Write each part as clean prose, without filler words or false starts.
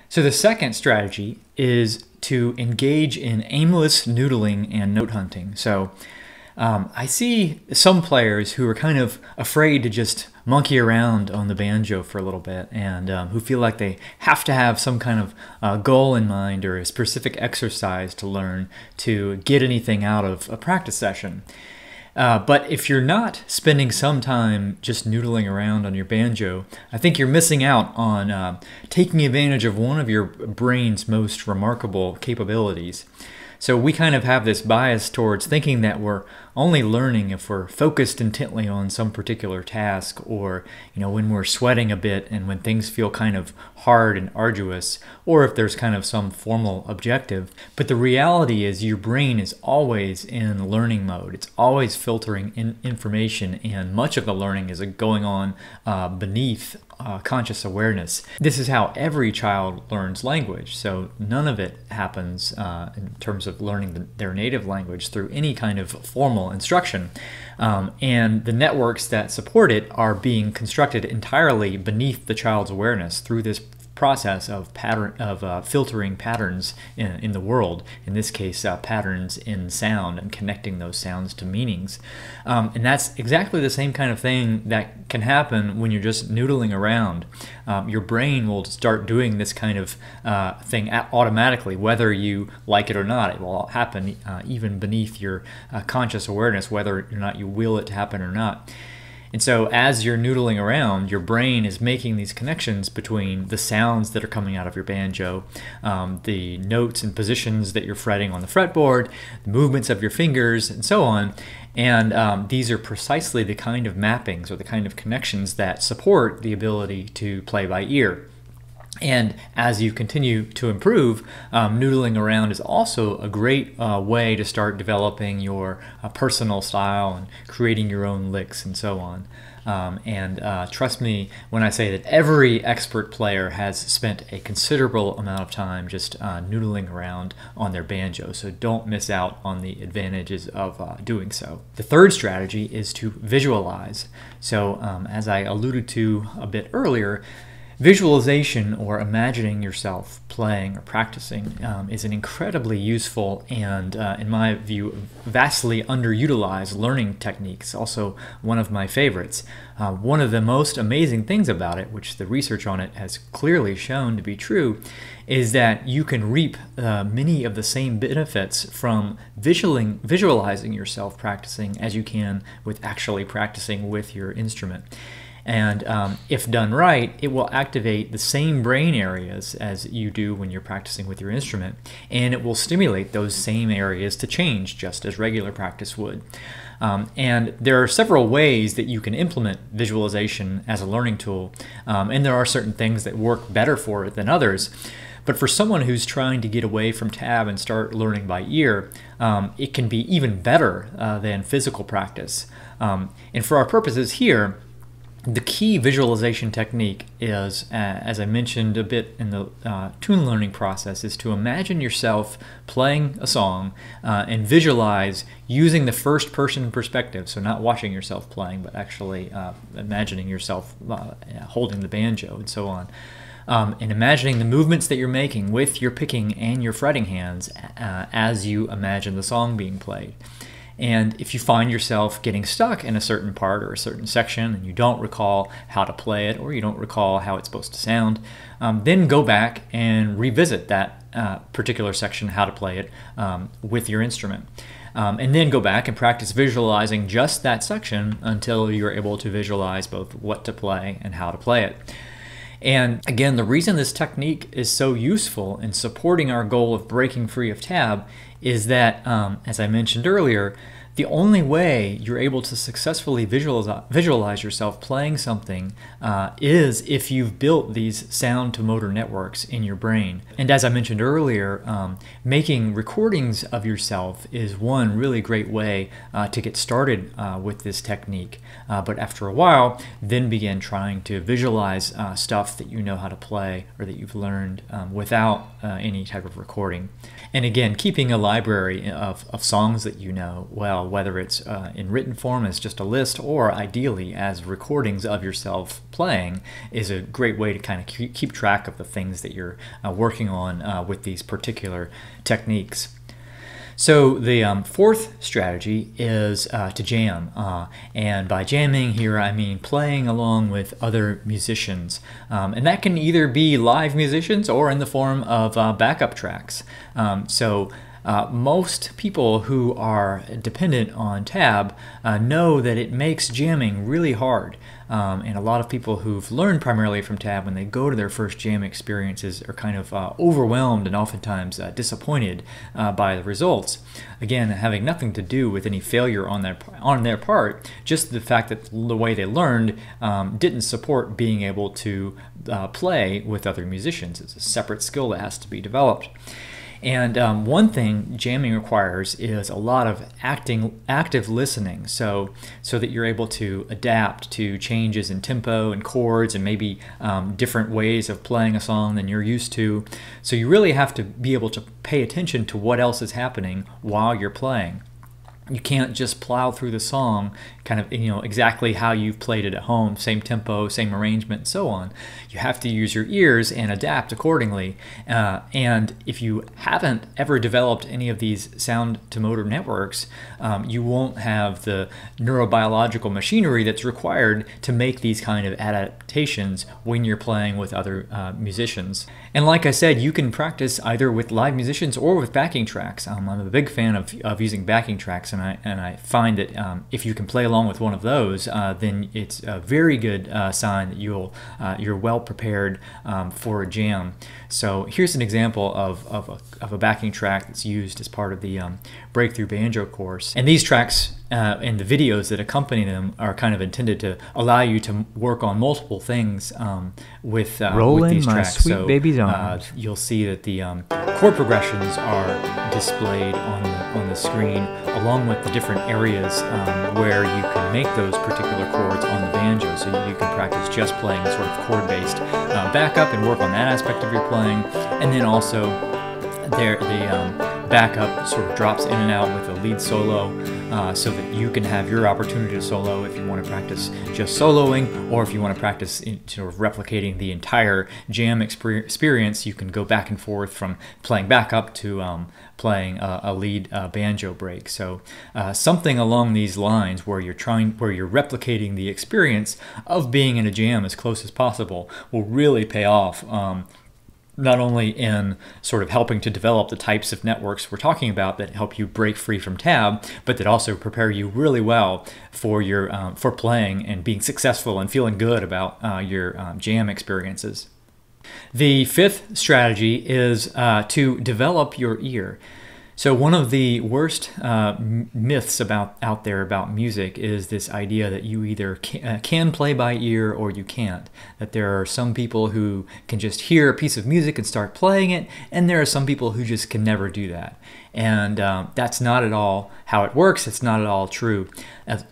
So the second strategy is to engage in aimless noodling and note hunting. So I see some players who are kind of afraid to just monkey around on the banjo for a little bit, and who feel like they have to have some kind of goal in mind or a specific exercise to learn to get anything out of a practice session. But if you're not spending some time just noodling around on your banjo, I think you're missing out on taking advantage of one of your brain's most remarkable capabilities. So we kind of have this bias towards thinking that we're only learning if we're focused intently on some particular task, or when we're sweating a bit and when things feel kind of hard and arduous, or if there's kind of some formal objective. But the reality is your brain is always in learning mode. It's always filtering in information, and much of the learning is going on beneath conscious awareness. This is how every child learns language. So none of it happens in terms of learning their native language through any kind of formal instruction. And the networks that support it are being constructed entirely beneath the child's awareness through this process of filtering patterns in the world, in this case patterns in sound, and connecting those sounds to meanings. And that's exactly the same kind of thing that can happen when you're just noodling around. Your brain will start doing this kind of thing automatically, whether you like it or not. It will happen even beneath your conscious awareness, whether or not you will it to happen or not. And so as you're noodling around, your brain is making these connections between the sounds that are coming out of your banjo, the notes and positions that you're fretting on the fretboard, the movements of your fingers, and so on. And these are precisely the kind of mappings or the kind of connections that support the ability to play by ear. And as you continue to improve, noodling around is also a great way to start developing your personal style and creating your own licks and so on. Trust me when I say that every expert player has spent a considerable amount of time just noodling around on their banjo, so don't miss out on the advantages of doing so. The third strategy is to visualize. So as I alluded to a bit earlier, visualization, or imagining yourself playing or practicing, is an incredibly useful and, in my view, vastly underutilized learning technique. It's also one of my favorites. One of the most amazing things about it, which the research on it has clearly shown to be true, is that you can reap many of the same benefits from visualizing yourself practicing as you can with actually practicing with your instrument. And if done right, it will activate the same brain areas as you do when you're practicing with your instrument, and it will stimulate those same areas to change just as regular practice would. And there are several ways that you can implement visualization as a learning tool, and there are certain things that work better for it than others. But for someone who's trying to get away from tab and start learning by ear, it can be even better than physical practice. And for our purposes here, the key visualization technique is, as I mentioned a bit in the tune learning process, is to imagine yourself playing a song and visualize using the first person perspective. So not watching yourself playing, but actually imagining yourself holding the banjo and so on. And imagining the movements that you're making with your picking and your fretting hands as you imagine the song being played. And if you find yourself getting stuck in a certain part or a certain section and you don't recall how to play it, or you don't recall how it's supposed to sound, then go back and revisit that particular section, how to play it, with your instrument. And then go back and practice visualizing just that section until you're able to visualize both what to play and how to play it. And again, the reason this technique is so useful in supporting our goal of breaking free of tab is that, as I mentioned earlier, the only way you're able to successfully visualize yourself playing something is if you've built these sound to motor networks in your brain. And as I mentioned earlier, making recordings of yourself is one really great way to get started with this technique. But after a while, then begin trying to visualize stuff that you know how to play or that you've learned without any type of recording. And again, keeping a library of songs that you know well well, whether it's in written form as just a list, or ideally as recordings of yourself playing, is a great way to kind of keep track of the things that you're working on with these particular techniques. So the fourth strategy is to jam, and by jamming here I mean playing along with other musicians, and that can either be live musicians or in the form of backup tracks. Most people who are dependent on Tab know that it makes jamming really hard. And a lot of people who've learned primarily from Tab, when they go to their first jam experiences, are kind of overwhelmed and oftentimes disappointed by the results. Again, having nothing to do with any failure on their part, just the fact that the way they learned didn't support being able to play with other musicians. It's a separate skill that has to be developed. And one thing jamming requires is a lot of active listening, so that you're able to adapt to changes in tempo and chords and maybe different ways of playing a song than you're used to. So you really have to be able to pay attention to what else is happening while you're playing. You can't just plow through the song kind of, exactly how you've played it at home, same tempo, same arrangement, and so on. You have to use your ears and adapt accordingly. And if you haven't ever developed any of these sound-to-motor networks, you won't have the neurobiological machinery that's required to make these kind of adaptations when you're playing with other musicians. And like I said, you can practice either with live musicians or with backing tracks. I'm a big fan of using backing tracks, and I find that if you can play along with one of those, then it's a very good sign that you're well prepared for a jam. So here's an example of a backing track that's used as part of the Breakthrough Banjo course. And these tracks and the videos that accompany them are kind of intended to allow you to work on multiple things with these tracks. Sweet baby's arms. You'll see that the chord progressions are displayed on the screen, along with the different areas where you can make those particular chords on the banjo, so you can practice just playing sort of chord-based backup and work on that aspect of your playing. And then also the backup sort of drops in and out with a lead solo, so that you can have your opportunity to solo if you want to practice just soloing, or if you want to practice sort of replicating the entire jam experience. You can go back and forth from playing backup to playing a lead banjo break. So something along these lines where you're replicating the experience of being in a jam as close as possible will really pay off. Not only in sort of helping to develop the types of networks we're talking about that help you break free from Tab, but that also prepare you really well for your for playing and being successful and feeling good about your jam experiences. The fifth strategy is to develop your ear. So one of the worst myths out there about music is this idea that you either can play by ear or you can't. That there are some people who can just hear a piece of music and start playing it, and there are some people who just can never do that. And that's not at all how it works. It's not at all true.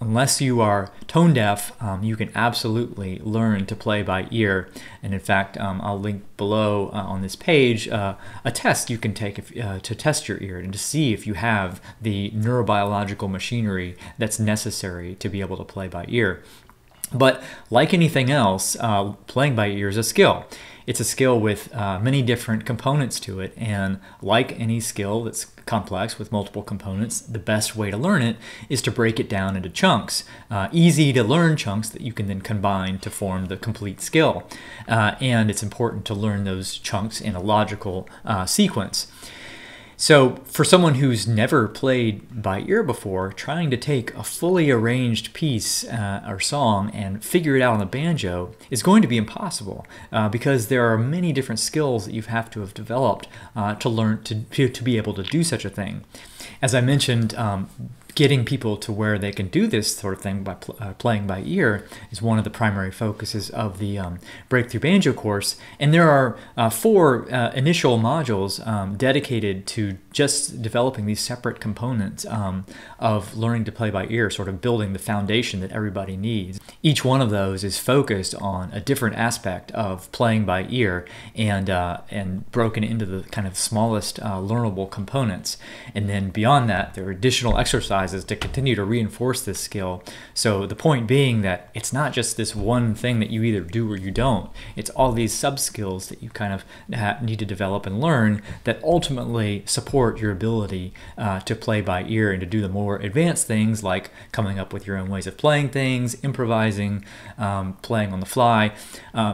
Unless you are tone deaf, you can absolutely learn to play by ear. And in fact, I'll link below on this page a test you can take to test your ear and to see if you have the neurobiological machinery that's necessary to be able to play by ear. But like anything else, playing by ear is a skill. It's a skill with many different components to it, and like any skill that's complex with multiple components, the best way to learn it is to break it down into chunks, easy to learn chunks that you can then combine to form the complete skill. And it's important to learn those chunks in a logical sequence. So for someone who's never played by ear before, trying to take a fully arranged piece or song and figure it out on the banjo is going to be impossible because there are many different skills that you have to have developed to learn to be able to do such a thing. As I mentioned, getting people to where they can do this sort of thing by playing by ear is one of the primary focuses of the Breakthrough Banjo course. And there are 4 initial modules dedicated to just developing these separate components of learning to play by ear, sort of building the foundation that everybody needs. Each one of those is focused on a different aspect of playing by ear and broken into the kind of smallest learnable components. And then beyond that, there are additional exercises exercises to continue to reinforce this skill. So the point being that it's not just this one thing that you either do or you don't. It's all these sub-skills that you kind of need to develop and learn that ultimately support your ability to play by ear and to do the more advanced things like coming up with your own ways of playing things, improvising, playing on the fly,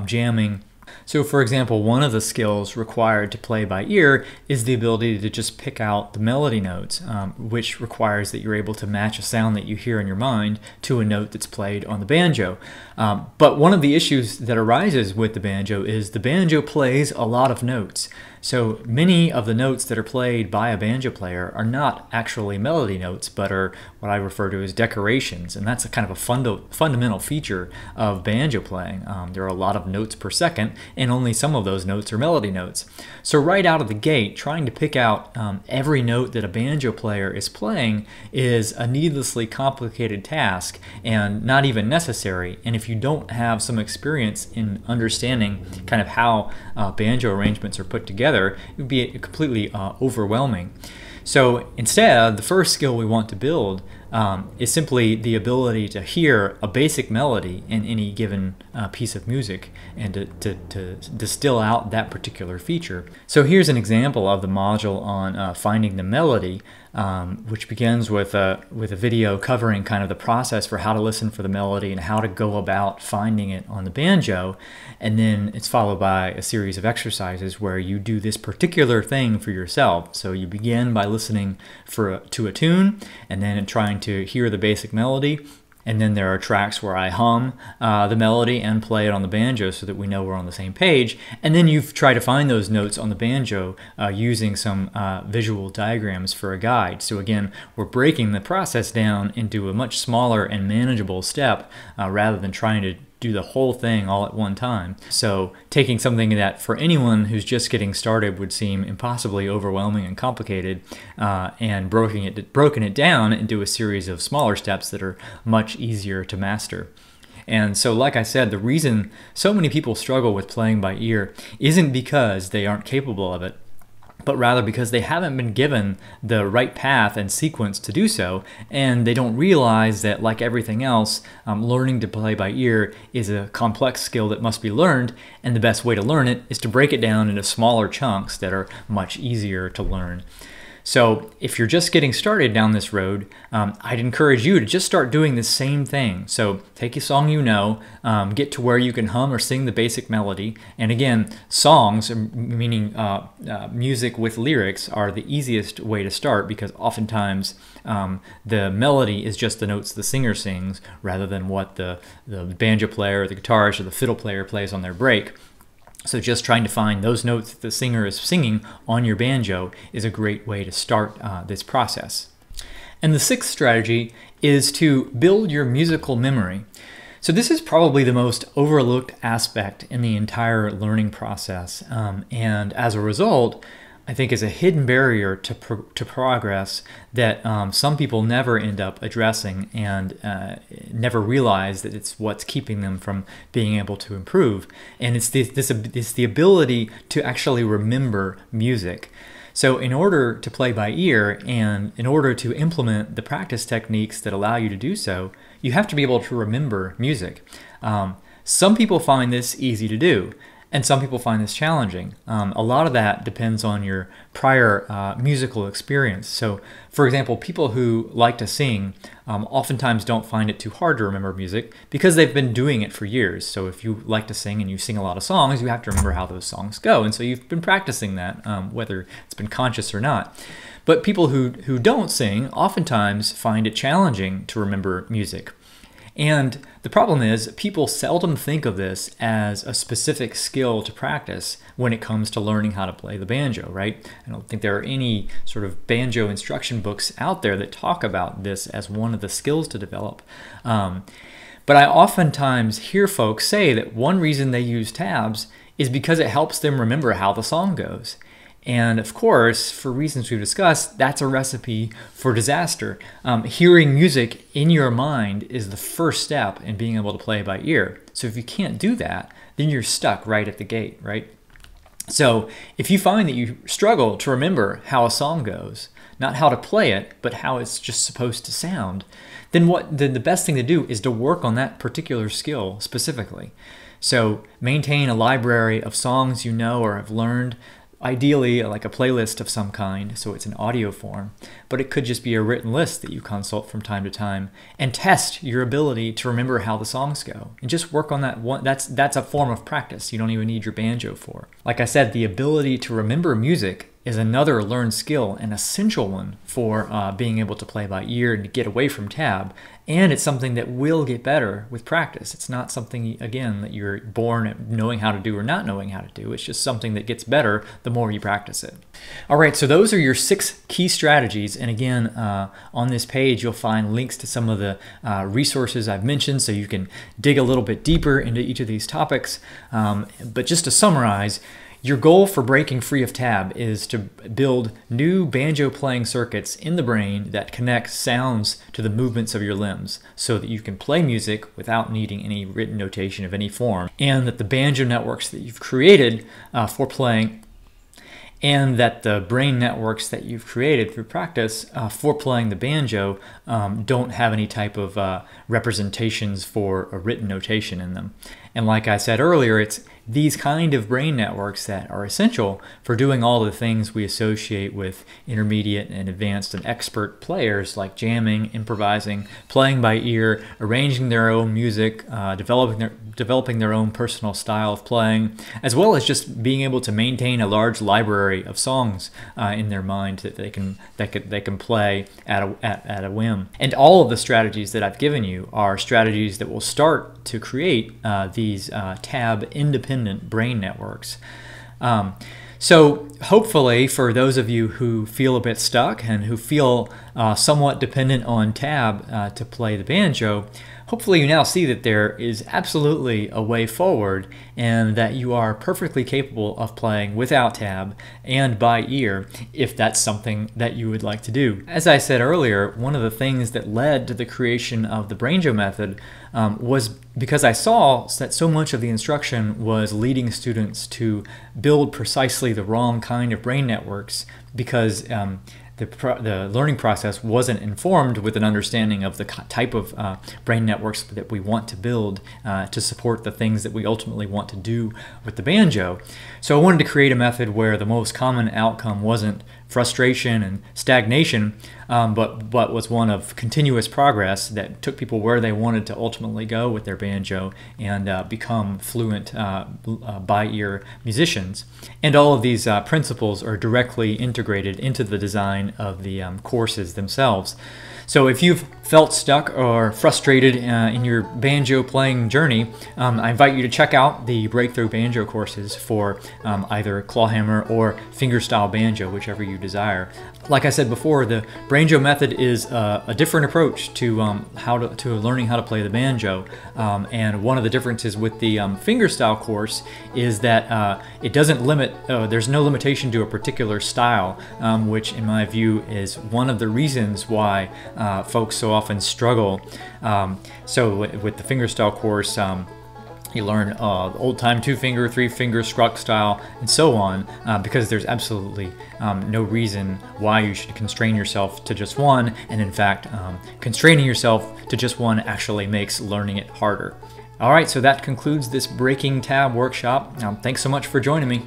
jamming. So for example, one of the skills required to play by ear is the ability to just pick out the melody notes, which requires that you're able to match a sound that you hear in your mind to a note that's played on the banjo. But one of the issues that arises with the banjo is the banjo plays a lot of notes. So many of the notes that are played by a banjo player are not actually melody notes, but are what I refer to as decorations. And that's a kind of a fundamental feature of banjo playing. There are a lot of notes per second, and only some of those notes are melody notes. So right out of the gate, trying to pick out every note that a banjo player is playing is a needlessly complicated task and not even necessary. And if you don't have some experience in understanding kind of how banjo arrangements are put together, it would be completely overwhelming. So instead, the first skill we want to build is simply the ability to hear a basic melody in any given piece of music and to distill out that particular feature. So here's an example of the module on finding the melody, which begins with a video covering kind of the process for how to listen for the melody and how to go about finding it on the banjo. And then it's followed by a series of exercises where you do this particular thing for yourself. So you begin by listening to a tune and then trying to hear the basic melody. And then there are tracks where I hum the melody and play it on the banjo so that we know we're on the same page. And then you try to find those notes on the banjo using some visual diagrams for a guide. So again, we're breaking the process down into a much smaller and manageable step rather than trying to do the whole thing all at one time. So taking something that for anyone who's just getting started would seem impossibly overwhelming and complicated, and broken it down into a series of smaller steps that are much easier to master. And so, like I said, the reason so many people struggle with playing by ear isn't because they aren't capable of it, but rather because they haven't been given the right path and sequence to do so, and they don't realize that, like everything else, learning to play by ear is a complex skill that must be learned, and the best way to learn it is to break it down into smaller chunks that are much easier to learn. So if you're just getting started down this road, I'd encourage you to just start doing the same thing. So take a song you know, get to where you can hum or sing the basic melody. And again, songs, meaning music with lyrics, are the easiest way to start because oftentimes the melody is just the notes the singer sings rather than what the banjo player, or the guitarist, or the fiddle player plays on their break. So just trying to find those notes that the singer is singing on your banjo is a great way to start this process. And the sixth strategy is to build your musical memory. So this is probably the most overlooked aspect in the entire learning process, and as a result, I think is a hidden barrier to progress that some people never end up addressing and never realize that it's what's keeping them from being able to improve. And it's the ability to actually remember music. So in order to play by ear and in order to implement the practice techniques that allow you to do so, you have to be able to remember music. Some people find this easy to do, and some people find this challenging. A lot of that depends on your prior musical experience. So, for example, people who like to sing oftentimes don't find it too hard to remember music because they've been doing it for years. So if you like to sing and you sing a lot of songs, you have to remember how those songs go. And so you've been practicing that, whether it's been conscious or not. But people who don't sing oftentimes find it challenging to remember music. And the problem is people seldom think of this as a specific skill to practice when it comes to learning how to play the banjo, right? I don't think there are any sort of banjo instruction books out there that talk about this as one of the skills to develop. But I oftentimes hear folks say that one reason they use tabs is because it helps them remember how the song goes. And of course, for reasons we've discussed, that's a recipe for disaster. Hearing music in your mind is the first step in being able to play by ear. So if you can't do that, then you're stuck right at the gate, right? So if you find that you struggle to remember how a song goes, not how to play it, but how it's just supposed to sound, then the best thing to do is to work on that particular skill specifically. So maintain a library of songs you know or have learned, ideally like a playlist of some kind, so it's an audio form, but it could just be a written list that you consult from time to time, and test your ability to remember how the songs go. And just work on that one. That's a form of practice you don't even need your banjo for. Like I said, the ability to remember music is another learned skill, an essential one for being able to play by ear and to get away from tab. And it's something that will get better with practice. It's not something, again, that you're born at knowing how to do or not knowing how to do. It's just something that gets better the more you practice it. All right, so those are your 6 key strategies. And again, on this page, you'll find links to some of the resources I've mentioned, so you can dig a little bit deeper into each of these topics. But just to summarize, your goal for breaking free of tab is to build new banjo playing circuits in the brain that connect sounds to the movements of your limbs so that you can play music without needing any written notation of any form, and that the banjo networks that you've created for playing and that the brain networks that you've created through practice for playing the banjo don't have any type of representations for a written notation in them. And like I said earlier, it's these kind of brain networks that are essential for doing all the things we associate with intermediate and advanced and expert players, like jamming, improvising, playing by ear, arranging their own music, developing their own personal style of playing, as well as just being able to maintain a large library of songs in their mind that they can play at a whim. And all of the strategies that I've given you are strategies that will start to create these tab independent brain networks. So hopefully for those of you who feel a bit stuck and who feel somewhat dependent on tab to play the banjo, hopefully you now see that there is absolutely a way forward and that you are perfectly capable of playing without tab and by ear if that's something that you would like to do. As I said earlier, one of the things that led to the creation of the Brainjo method was because I saw that so much of the instruction was leading students to build precisely the wrong kind of brain networks because the learning process wasn't informed with an understanding of the type of brain networks that we want to build to support the things that we ultimately want to do with the banjo. So I wanted to create a method where the most common outcome wasn't frustration and stagnation, but was one of continuous progress that took people where they wanted to ultimately go with their banjo and become fluent by-ear musicians. And all of these principles are directly integrated into the design of the courses themselves. So if you've felt stuck or frustrated in your banjo playing journey, I invite you to check out the Breakthrough Banjo courses for either clawhammer or fingerstyle banjo, whichever you desire. Like I said before, the Brainjo method is a different approach to learning how to play the banjo, and one of the differences with the fingerstyle course is that it doesn't limit. There's no limitation to a particular style, which in my view is one of the reasons why folks so often struggle. So with the fingerstyle course, you learn old-time 2-finger, 3-finger, Schruck style, and so on, because there's absolutely no reason why you should constrain yourself to just one, and in fact, constraining yourself to just one actually makes learning it harder. All right, so that concludes this Breaking Tab workshop. Thanks so much for joining me.